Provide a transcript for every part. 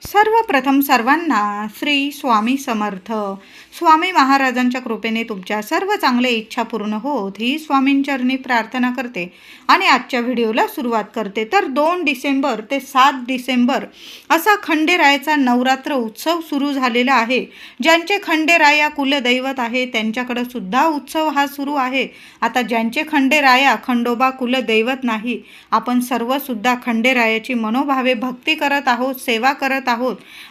सर्वप्रथम सर्वांना श्री स्वामी समर्थ. स्वामी महाराजांच्या कृपेने तुमच्या सर्व चांगल्या इच्छा पूर्ण होत ही स्वामींचरणी प्रार्थना करते आणि आजच्या व्हिडिओला सुरुवात करते. तर 2 डिसेंबर ते 7 डिसेंबर असा खंडेरायाचा नवरात्र उत्सव सुरू झालेला आहे. ज्यांचे खंडेराया कुलदैवत आहे त्यांच्याकडे सुद्धा उत्सव हा सुरू आहे. आता ज्यांचे खंडेराया खंडोबा कुलदैवत नाही, आपण सर्व सुद्धा खंडेरायाची मनोभावे भक्ती करत आहोत, सेवा करत आहोत.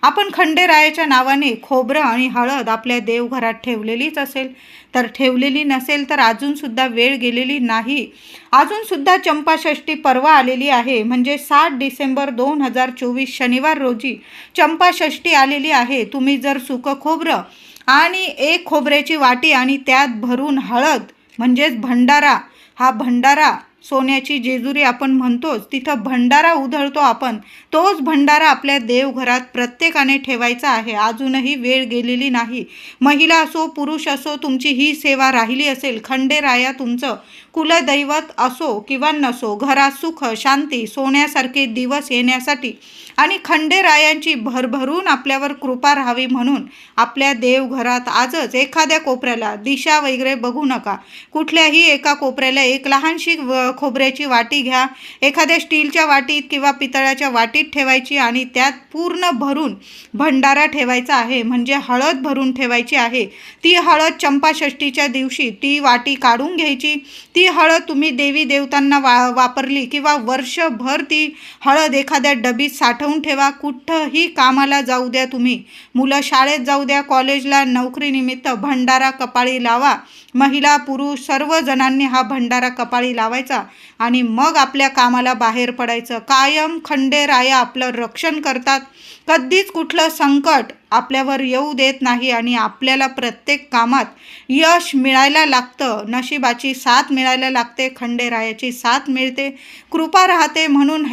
आपण खंडेरायाच्या नावाने खोबरं आणि हळद आपल्या देवघरात ठेवलेलीच असेल, तर ठेवलेली नसेल तर अजून सुद्धा वेळ गेलेली नाही. अजून सुद्धा चंपाषष्ठी परवा आलेली आहे, म्हणजे 7 डिसेंबर 2024 शनिवार रोजी चंपाषष्ठी आलेली आहे. तुम्ही जर सुकं खोबरं आणि 1 खोबऱ्याची वाटी आणि त्यात भरून हळद म्हणजेच भंडारा, हा भंडारा सोन्याची जेजुरी आपण म्हणतोच, तिथं भंडारा उधळतो आपण, तोच भंडारा आपल्या देवघरात प्रत्येकाने ठेवायचा आहे. अजूनही वेळ गेलेली नाही. महिला असो पुरुष असो, तुमची ही सेवा राहिली असेल. खंडेराया तुमचं कुलदैवत असो किंवा नसो, घरात सुख शांती सोन्यासारखे दिवस येण्यासाठी आणि खंडेरायांची भरभरून आपल्यावर कृपा राहावी म्हणून आपल्या देवघरात आजच एखाद्या कोपऱ्याला, दिशा वगैरे बघू नका, कुठल्याही एका कोपऱ्याला एक लहानशी खोबऱ्याची वाटी घ्या. एखाद्या स्टीलच्या वाटीत किंवा पितळाच्या वाटीत ठेवायची आणि त्यात पूर्ण भरून भंडारा ठेवायचा आहे, म्हणजे हळद भरून ठेवायची आहे. ती हळद चंपाषष्ठीच्या दिवशी ती वाटी काढून घ्यायची. ती हळद तुम्ही देवी देवतांना वापरली किंवा वर्षभर ती हळद एखाद्या डबीत साठवून ठेवा. कुठंही कामाला जाऊ द्या, तुम्ही मुलं शाळेत जाऊ द्या, कॉलेजला, नोकरीनिमित्त भंडारा कपाळी लावा. महिला पुरुष सर्व जणांनी हा भंडारा कपाळी लावायचा आणि मग आपल्या कामाला बाहेर पडायचं. कायम खंडेराया आपलं रक्षण करतात. कधीच कुठलं संकट आपल्यावर येऊ देत नाही आणि आपल्याला प्रत्येक कामात यश मिळायला लागतं. नशिबाची साथ मिळायला लागते, खंडेरायाची साथ मिळते, कृपा राहते. म्हणून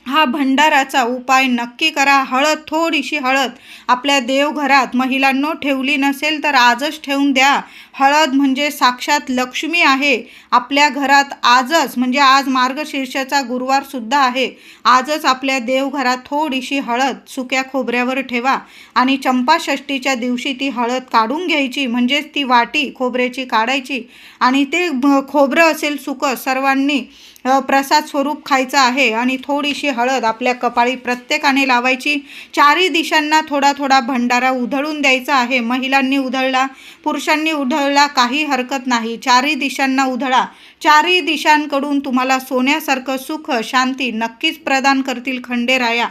हा भंडाराचा उपाय नक्की करा. हळद, थोडीशी हळद आपल्या देवघरात महिलांनो ठेवली नसेल तर आजच ठेवून द्या. हळद म्हणजे साक्षात लक्ष्मी आहे आपल्या घरात. आजच म्हणजे आज मार्गशीर्षाचा गुरुवार सुद्धा आहे, आजच आपल्या देवघरात थोडीशी हळद सुक्या खोबऱ्यावर ठेवा आणि चंपाषष्ठीच्या दिवशी ती हळद काढून घ्यायची, म्हणजेच ती वाटी खोबऱ्याची काढायची आणि ते खोबरं असेल सुकं सर्वांनी प्रसाद स्वरूप खायचा आहे आणि थोडीशी हळद आपल्या कपाळी प्रत्येकाने लावायची. 4ही दिशांना थोडा थोडा भंडारा उधळून द्यायचा आहे. महिलांनी उधळला, पुरुषांनी उधळला, काही हरकत नाही. 4ही दिशांना उधळा. 4ही दिशांकडून तुम्हाला सोन्यासारखं सुख शांती नक्कीच प्रदान करतील खंडेराया.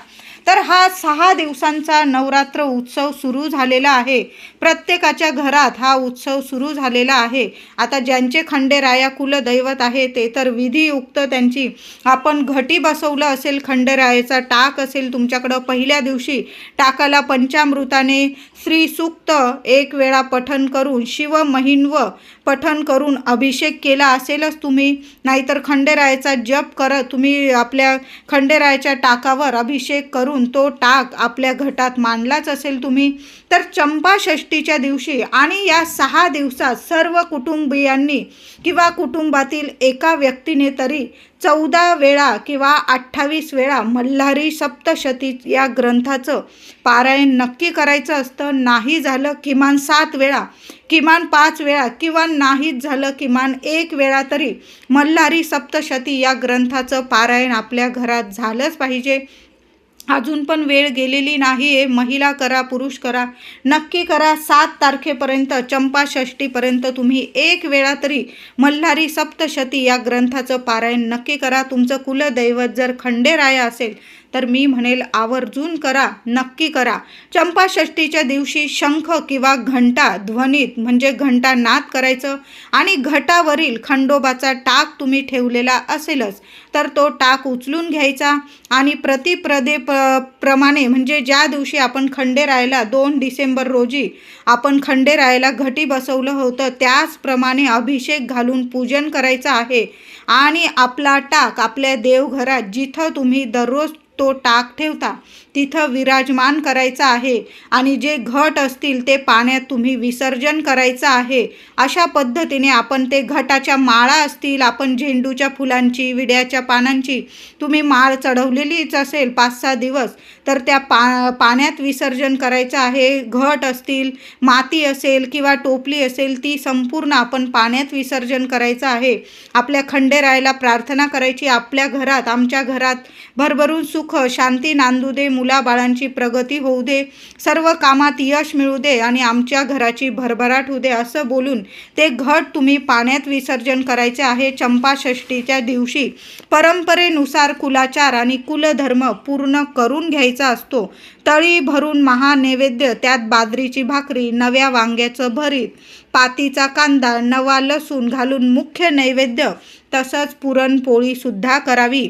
तर हा 6 दिवसांचा नवरात्र उत्सव सुरू झालेला आहे. प्रत्येकाच्या घरात हा उत्सव सुरू झालेला आहे. आता ज्यांचे खंडेराया कुलदैवत आहे ते तर विधियुक्त त्यांची आपण घटी बसवलं असेल, खंडेरायाचा टाक असेल तुमच्याकडं, पहिल्या दिवशी टाकाला पंचामृताने श्रीसूक्त 1 वेळा पठण करून, शिव महिन्व पठण करून अभिषेक केला असेलच तुम्ही, नाहीतर खंडेरायाचा जप करत तुम्ही आपल्या खंडेरायाच्या टाकावर अभिषेक करून तो टाक आपल्या घटात मांडलाच असेल तुम्ही. तर चंपाषष्ठीच्या दिवशी आणि या 6 दिवसात सर्व कुटुंबियांनी किंवा कुटुंबातील एका व्यक्तीने तरी 14 वेळा किंवा 28 वेळा मल्हारी सप्तशती या ग्रंथाचं पारायण नक्की करायचं असतं. नाही झालं किमान 7 वेळा, किमान 5 वेळा किंवा नाहीच झालं किमान 1 वेळा तरी मल्हारी सप्तशती या ग्रंथाचं पारायण आपल्या घरात झालंच पाहिजे. अजून पण वेळ गेलेली नाही आहे. महिला करा पुरुष करा, नक्की करा. 7 तारखेपर्यंत चंपाषष्ठीपर्यंत तुम्ही 1 वेळा तरी मल्हारी सप्तशती या ग्रंथाचं पारायण नक्की करा. तुमचं कुलदैवत जर खंडेराया असेल तर मी म्हणेल आवर्जून करा, नक्की करा. चंपाषष्ठीच्या दिवशी शंख किंवा घंटा ध्वनीत म्हणजे घंटा नाद करायचं आणि घटावरील खंडोबाचा टाक तुम्ही ठेवलेला असेलच तर तो टाक उचलून घ्यायचा आणि प्रमाणे म्हणजे ज्या दिवशी आपण खंडेरायाला 2 डिसेंबर रोजी आपण खंडेरायाला घटी बसवलं होतं त्याचप्रमाणे अभिषेक घालून पूजन करायचं आहे आणि आपला टाक आपल्या देवघरात जिथं तुम्ही दररोज तो टाक ठेवता तिथं विराजमान करायचं आहे आणि जे घट असतील ते पाण्यात तुम्ही विसर्जन करायचं आहे. अशा पद्धतीने आपण ते घटाच्या माळा असतील, आपण झेंडूच्या फुलांची, विड्याच्या पानांची तुम्ही माळ चढवलेलीच असेल 5-6 दिवस, तर त्या पाण्यात विसर्जन करायचं आहे. घट असतील, माती असेल किंवा टोपली असेल, ती संपूर्ण आपण पाण्यात विसर्जन करायचं आहे. आपल्या खंडेरायाला प्रार्थना करायची, आपल्या घरात, आमच्या घरात भरभरून सुख शांती नांदू दे, मुलाबाळांची प्रगती होऊ दे, सर्व कामात यश मिळू दे आणि आमच्या घराची भरभराट होऊ दे, असं बोलून ते घट तुम्ही पाण्यात विसर्जन करायचे आहे. चंपाषष्ठीच्या दिवशी परंपरेनुसार कुलाचार आणि कुलधर्म पूर्ण करून घ्यायचा असतो. तळी भरून महानैवेद्य, त्यात बाजरीची भाकरी, नव्या वांग्याचं भरीत, पातीचा कांदा, नवा लसूण घालून मुख्य नैवेद्य, तसंच पुरणपोळीसुद्धा करावी.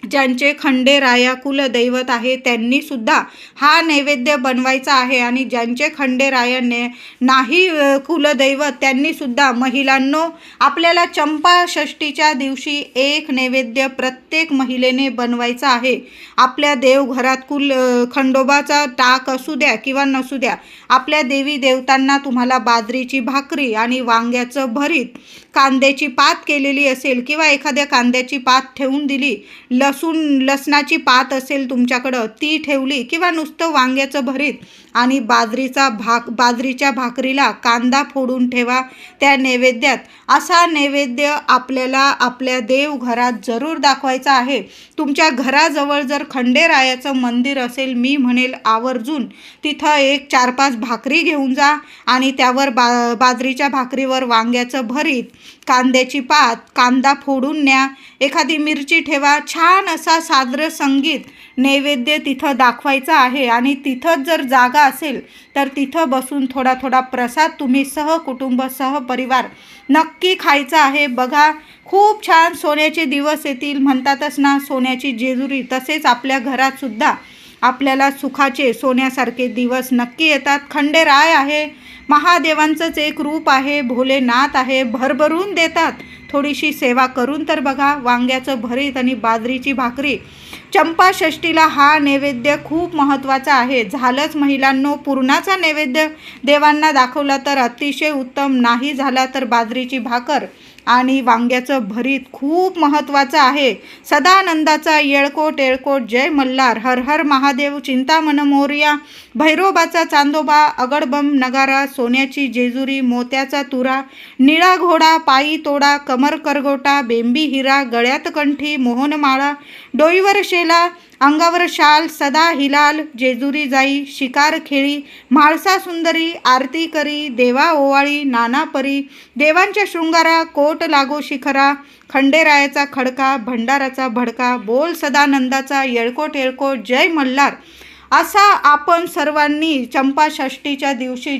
ज्यांचे खंडेराया कुलदैवत आहे त्यांनी सुद्धा हा नैवेद्य बनवायचा आहे आणि ज्यांचे खंडेराया नाही कुलदैवत त्यांनी सुद्धा, महिलांनो, आपल्याला चंपाषष्ठीच्या दिवशी एक नैवेद्य प्रत्येक महिलेने बनवायचा आहे. आपल्या देवघरात खंडोबाचा टाक असू द्या किंवा नसू द्या, आपल्या देवी देवतांना तुम्हाला बाजरीची भाकरी आणि वांग्याचं भरीत, कांद्याची पात केलेली असेल किंवा एखाद्या कांद्याची पात ठेवून दिली, लसणाची पात असेल तुमच्याकडं ती ठेवली किंवा नुसतं वांग्याचं भरीत आणि बाजरीच्या भाकरीला कांदा फोडून ठेवा त्या नैवेद्यात. असा नैवेद्य आपल्याला आपल्या देवघरात जरूर दाखवायचा आहे. तुमच्या घराजवळ जर खंडेरायाचं मंदिर असेल, मी म्हणेल आवर्जून तिथं एक 4-5 भाकरी घेऊन जा आणि त्यावर बाजरीच्या भाकरीवर वांग्याचं भरीत, कांद्याची पात, कांदा फोडून न्या, एखादी मिरची ठेवा, छान असा सादर संगीत नैवेद्य तिथं दाखवायचा आहे. आणि तिथंच जर जागा असेल तर तिथं बसून थोडा थोडा प्रसाद तुम्ही सहकुटुंब सहपरिवार नक्की खायचा आहे. बघा, खूप छान सोन्याचे दिवस येतील म्हणतातच ना, सोन्याची जेजुरी. तसेच आपल्या घरात सुद्धा आपल्याला सुखाचे सोन्यासारखे दिवस नक्की येतात. खंडेराय आहे, महादेवांचंच एक रूप आहे, भोलेनाथ आहे, भरभरून देतात. थोडीशी सेवा करून तर बघा. वांग्याचं भरीत आणि बाजरीची भाकरी, चंपाषष्ठीला हा नैवेद्य खूप महत्त्वाचा आहे. झालंच महिलांनो, पुरणाचा नैवेद्य देवांना दाखवला तर अतिशय उत्तम, नाही झाला तर बाजरीची भाकर आणि वांग्याचं भरीत खूप महत्त्वाचं आहे. सदानंदाचा येळकोट येळकोट जय मल्हार, हर हर महादेव, चिंतामण मोरया, भैरोबाचा चांदोबा, अगडबम नगारा, सोन्याची जेजुरी, मोत्याचा तुरा, निळा घोडा, पायी तोडा, कमर करगोटा, बेंबी हिरा, गळ्यात कंठी, मोहनमाळा, डोईवर शेला, अंगावर शाल, सदा हिलाल, जेजुरी जाई, शिकार खेळी, म्हाळसा सुंदरी, आरती करी, देवा ओवाळी, नाना परी, देवांच्या शृंगारा, कोट लागो शिखरा, खंडेरायाचा खडका, भंडाराचा भडका, बोल सदानंदाचा येळकोट येळकोट जय मल्हार. असा आपण सर्वांनी चंपाषष्ठीच्या दिवशी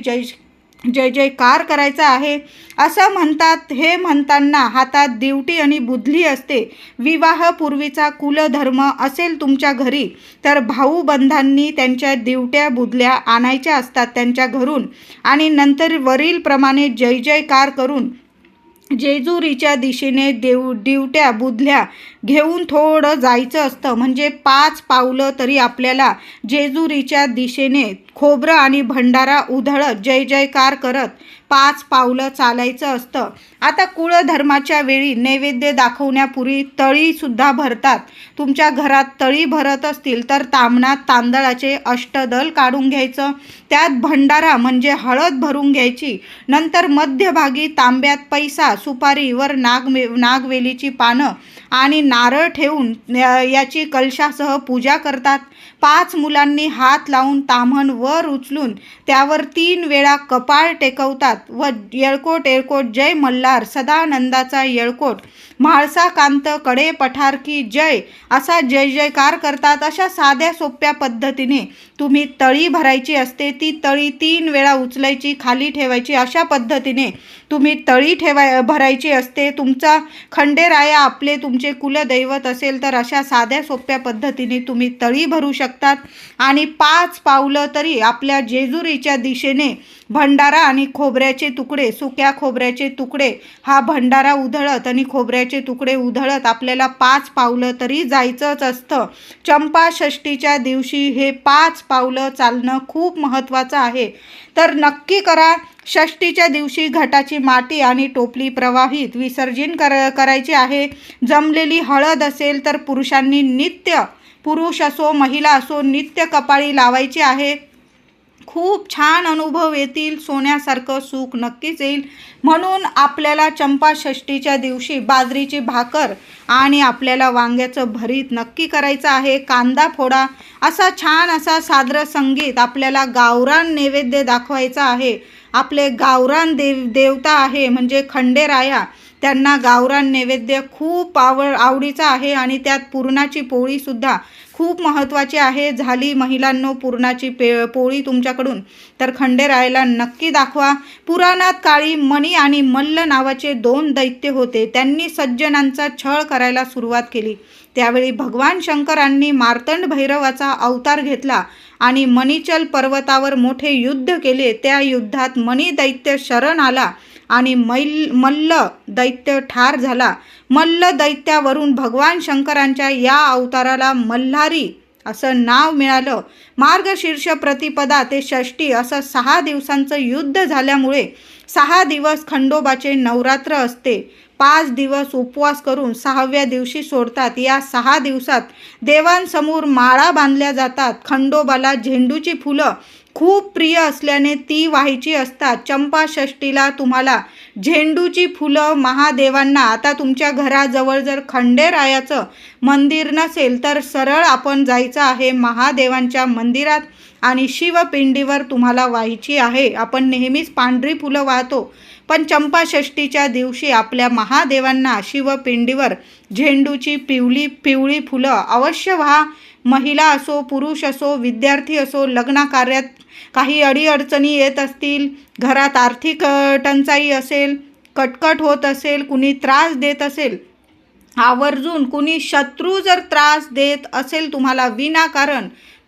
जय जयकार करायचा आहे. असं म्हणतात. हे म्हणताना हातात दिवटी आणि बुधली असते. विवाहपूर्वीचा कुलधर्म असेल तुमच्या घरी तर भाऊबंधांनी त्यांच्या दिवट्या बुधल्या आणायच्या असतात त्यांच्या घरून आणि नंतर वरीलप्रमाणे जय जयकार करून जेजुरीच्या दिशेने दिवट्या बुधल्या घेऊन थोडं जायचं असतं. म्हणजे 5 पावलं तरी आपल्याला जेजुरीच्या दिशेने खोबरं आणि भंडारा उधळत जय जयकार करत 5 पावलं चालायचं असतं. आता कुळधर्माच्या वेळी नैवेद्य दाखवण्यापूर्वी तळीसुद्धा भरतात. तुमच्या घरात तळी भरत असतील तर ताम्हणात तांदळाचे अष्टदल काढून घ्यायचं, त्यात भंडारा म्हणजे हळद भरून घ्यायची. नंतर मध्यभागी तांब्यात पैसा, सुपारी वर नागवेलीची पानं आणि नारळ ठेवून याची कलशासह पूजा करतात. 5 मुलांनी हात लावून ताम्हण वर उचलून त्यावर 3 वेळा कपाळ टेकवतात व येळकोट येळकोट जय मल्हार, सदानंदाचा येळकोट, म्हाळसा कांत कडे पठार की जय असा जय जयकार करतात. अशा साध्या सोप्या पद्धतीने तुम्ही तळी भरायची असते. ती तळी 3 वेळा उचलायची, खाली ठेवायची. अशा पद्धतीने तुम्ही तळी भरायची असते. तुमचा खंडेराया आपले तुमचे कुलदैवत असेल तर अशा साध्या सोप्या पद्धतीने तुम्ही तळी भरू शकतात आणि 5 पावलं तरी आपल्या जेजुरीच्या दिशेने भंडारा आणि खोबऱ्याची खोबऱ्याचे तुकडे, सुक्या खोबऱ्याचे तुकडे हा भंडारा उधळत आणि खोबऱ्याचे तुकडे उधळत आपल्याला 5 पावलं तरी जायचंच असतं. चंपा षष्टीच्या दिवशी हे 5 पावलं चालणं खूप महत्त्वाचं आहे. तर नक्की करा. षष्टीच्या दिवशी घटाची माती आणि टोपली प्रवाहित विसर्जन करायचे आहे. जमलेली हळद असेल तर पुरुषांनी नित्य, पुरुष असो महिला असो, नित्य कपाळी लावायची आहे. खूप छान अनुभव येतील. सोन्यासारखं सुख नक्कीच येईल. म्हणून आपल्याला चंपा षष्टीच्या दिवशी बाजरीची भाकर आणि आपल्याला वांग्याचं भरीत नक्की करायचं आहे. कांदा फोडा. असा छान असा सादर संगीत आपल्याला गावरान नैवेद्य दाखवायचा आहे. आपले गावरान देवता आहे म्हणजे खंडेराया, त्यांना गावरान नैवेद्य खूप आवडीचा आहे आणि त्यात पुरणाची पोळीसुद्धा खूप महत्त्वाची आहे. झाली महिलांनो पुरणाची पोळी तुमच्याकडून, तर खंडेरायाला नक्की दाखवा. पुराणात काळी मणी आणि मल्ल नावाचे 2 दैत्य होते. त्यांनी सज्जनांचा छळ करायला सुरुवात केली. त्यावेळी भगवान शंकरांनी मार्तंड भैरवाचा अवतार घेतला आणि मणिचल पर्वतावर मोठे युद्ध केले. त्या युद्धात मणी दैत्य शरण आला आणि मल्ल दैत्य ठार झाला. मल्ल दैत्यावरून भगवान शंकरांच्या या अवताराला मल्हारी असं नाव मिळालं. मार्गशीर्ष प्रतिपदा ते षष्टी असं 6 दिवसांचं युद्ध झाल्यामुळे 6 दिवस खंडोबाचे नवरात्र असते. 5 दिवस उपवास करून 6व्या दिवशी सोडतात. या 6 दिवसात देवांसमोर माळा बांधल्या जातात. खंडोबाला झेंडूची फुलं खूप प्रिय असल्याने ती व्हायची असतात. चंपा षष्टीला तुम्हाला झेंडूची फुलं महादेवांना, आता तुमच्या घराजवळ जर खंडेरायाचं मंदिर नसेल तर सरळ आपण जायचं आहे महादेवांच्या मंदिरात आणि शिवपिंडीवर तुम्हाला व्हायची आहे. आपण नेहमीच पांढरी फुलं वाहतो, पण चंपा षष्टीच्या दिवशी आपल्या महादेवांना शिवपिंडीवर झेंडूची पिवळी फुलं अवश्य व्हा. महिला असो, पुरुष असो, विद्यार्थी असो, लग्नकार्यात काही अडीअडचणी येत असतील, घरात आर्थिक टंचाई असेल, कटकट होत असेल, कुणी त्रास देत असेल, आवर्जून कुणी शत्रू जर त्रास देत असेल तुम्हाला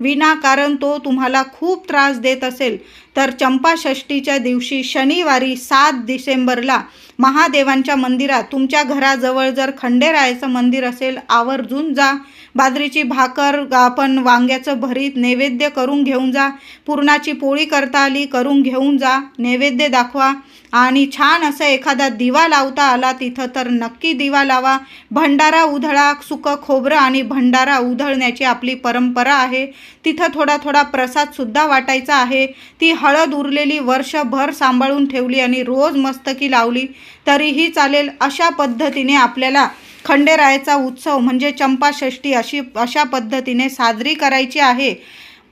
विनाकारण तो तुम्हाला खूप त्रास देत असेल, तर चंपा षष्टीच्या दिवशी शनिवारी 7 डिसेंबरला महादेवांच्या मंदिरात, तुमच्या घराजवळ जर खंडेरायाचं मंदिर असेल, आवर्जून जा. बाजरीची भाकर, आपण वांग्याचं भरीत नैवेद्य करून घेऊन जा. पुरणाची पोळी करता आली करून घेऊन जा. नैवेद्य दाखवा आणि छान असं एखादा दिवा लावता आला तिथं तर नक्की दिवा लावा. भंडारा उधळा. सुकं खोबरं आणि भंडारा उधळण्याची आपली परंपरा आहे. तिथं थोडा प्रसादसुद्धा वाटायचा आहे. ती हळद उरलेली वर्षभर सांभाळून ठेवली आणि रोज मस्तकी लावली तरीही चालेल. अशा पद्धतीने आपल्याला खंडेरायाचा उत्सव म्हणजे चंपा षष्टी अशा पद्धतीने साजरी करायची आहे.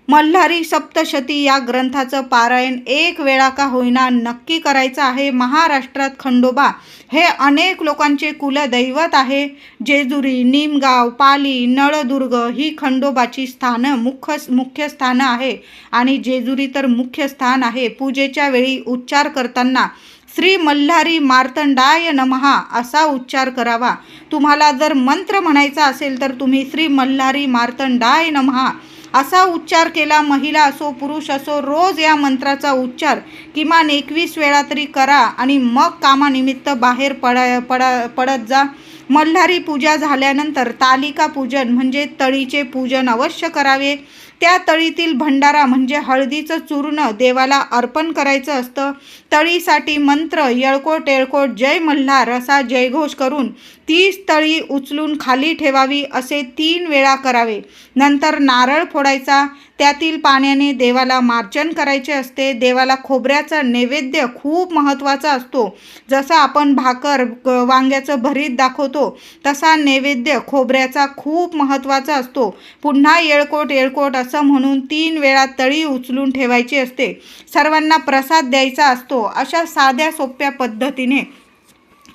मल्हारी सप्तशती या ग्रंथाचं पारायण 1 वेळा का होईना नक्की करायचं आहे. महाराष्ट्रात खंडोबा हे अनेक लोकांचे कुलदैवत आहे. जेजुरी, निमगाव, पाली, नळदुर्ग ही खंडोबाची स्थानं मुख्य स्थानं आहे आणि जेजुरी तर मुख्य स्थान आहे. पूजेच्या वेळी उच्चार करताना श्री मल्हारी मार्तंडाय नमः असा उच्चार करावा. तुम्हाला जर मंत्र म्हणायचा असेल तर तुम्ही श्री मल्हारी मार्तंडाय नमः असा उच्चार केला. महिला असो पुरुष असो, रोज या मंत्राचा उच्चार किमान 21 वेळा तरी करा आणि मग कामानिमित्त बाहेर पडत जा. मल्हारी पूजा झाल्यानंतर तालिका पूजन म्हणजे तळीचे पूजन अवश्य करावे. त्या तळीतील भंडारा म्हणजे हळदीचं चूर्ण देवाला अर्पण करायचं असतं. तळीसाठी मंत्र येळकोट येळकोट जय मल्हार असा जयघोष करून 30 तळी उचलून खाली ठेवावी असे 3 वेळा करावे. नंतर नारळ फोडायचा. त्यातील पाण्याने देवाला मार्जन करायचे असते. देवाला खोबऱ्याचा नैवेद्य खूप महत्त्वाचा असतो. जसं आपण भाकर वांग्याचं भरीत दाखवतो तसा नैवेद्य खोबऱ्याचा खूप महत्त्वाचा असतो. पुन्हा येळकोट येळकोट असं म्हणून 3 वेळा तळी उचलून ठेवायची असते. सर्वांना प्रसाद द्यायचा असतो. अशा साध्या सोप्या पद्धतीने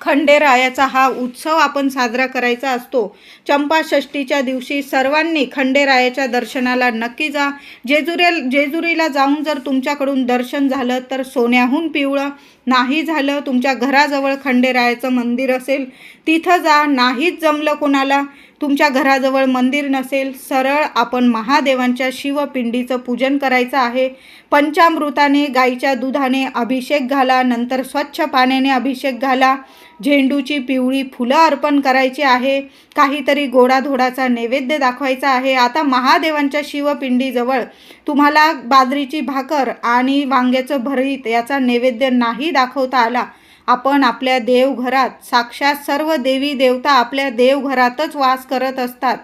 खंडेरायाचा हा उत्सव आपण साजरा करायचा असतो. चंपा षष्टीच्या दिवशी सर्वांनी खंडेरायाच्या दर्शनाला नक्की जा. जेजुरीला जाऊन जर तुमच्याकडून दर्शन झालं तर सोन्याहून पिवळं, नाही झालं तुमच्या घराजवळ खंडेरायाचं मंदिर असेल तिथं जा. नाहीच जमलं कोणाला तुमच्या घराजवळ मंदिर नसेल, सरळ आपण महादेवांच्या शिवपिंडीचं पूजन करायचं आहे. पंचामृताने, गाईच्या दुधाने अभिषेक घाला. नंतर स्वच्छ पाण्याने अभिषेक घाला. झेंडूची पिवळी फुलं अर्पण करायची आहे. काहीतरी गोडाधोडाचा नैवेद्य दाखवायचा आहे. आता महादेवांच्या शिवपिंडीजवळ तुम्हाला बाजरीची भाकर आणि वांग्याचं भरीत याचा नैवेद्य नाही दाखवता आला, आपण आपल्या देवघरात, साक्षात सर्व देवी देवता आपल्या देवघरातच वास करत असतात.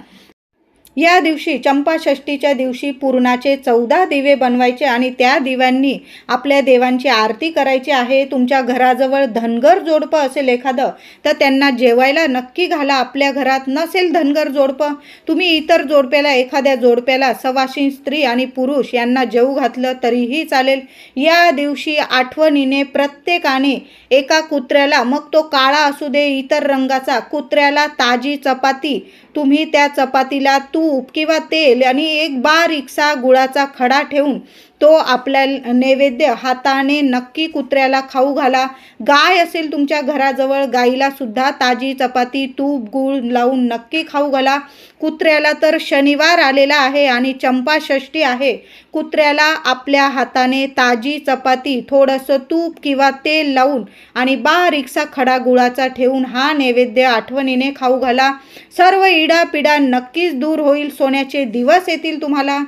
या दिवशी चंपाषष्ठीच्या दिवशी पुरणाचे 14 दिवे बनवायचे आणि त्या दिव्यांनी आपल्या देवांची आरती करायची आहे. तुमच्या घराजवळ धनगर जोडपं असेल एखादं, तर त्यांना जेवायला नक्की घाला. आपल्या घरात नसेल धनगर जोडपं, तुम्ही इतर जोडप्याला, एखाद्या जोडप्याला, सवाशीण स्त्री आणि पुरुष यांना जेवू घातलं तरीही चालेल. या दिवशी आठवणीने प्रत्येकाने एका कुत्र्याला, मग तो काळा असू दे, इतर रंगाचा, कुत्र्याला ताजी चपाती, तुम्ही त्या चपातीला तूप किंवा तेल आणि एक बारीकसा गुळाचा खडा ठेवून तो आपल्या नैवेद्य हाताने नक्की कुत्र्याला खाऊ घाला. गाय असेल तुमच्या घराजवळ, गाईला सुद्धा ताजी चपाती, तूप, गूळ लावून नक्की खाऊ घाला. कुत्र्याला तर शनिवार आलेला आहे आणि चंपाषष्ठी आहे. कुत्र्याला आपल्या हाताने ताजी चपाती, थोडंसं तूप किंवा तेल लावून आणि बारीकसा खडा गुळाचा ठेवून हा नैवेद्य आठवणीने खाऊ घाला. सर्व इडापिडा नक्कीच दूर होईल. सोन्याचे दिवस येतील तुम्हाला.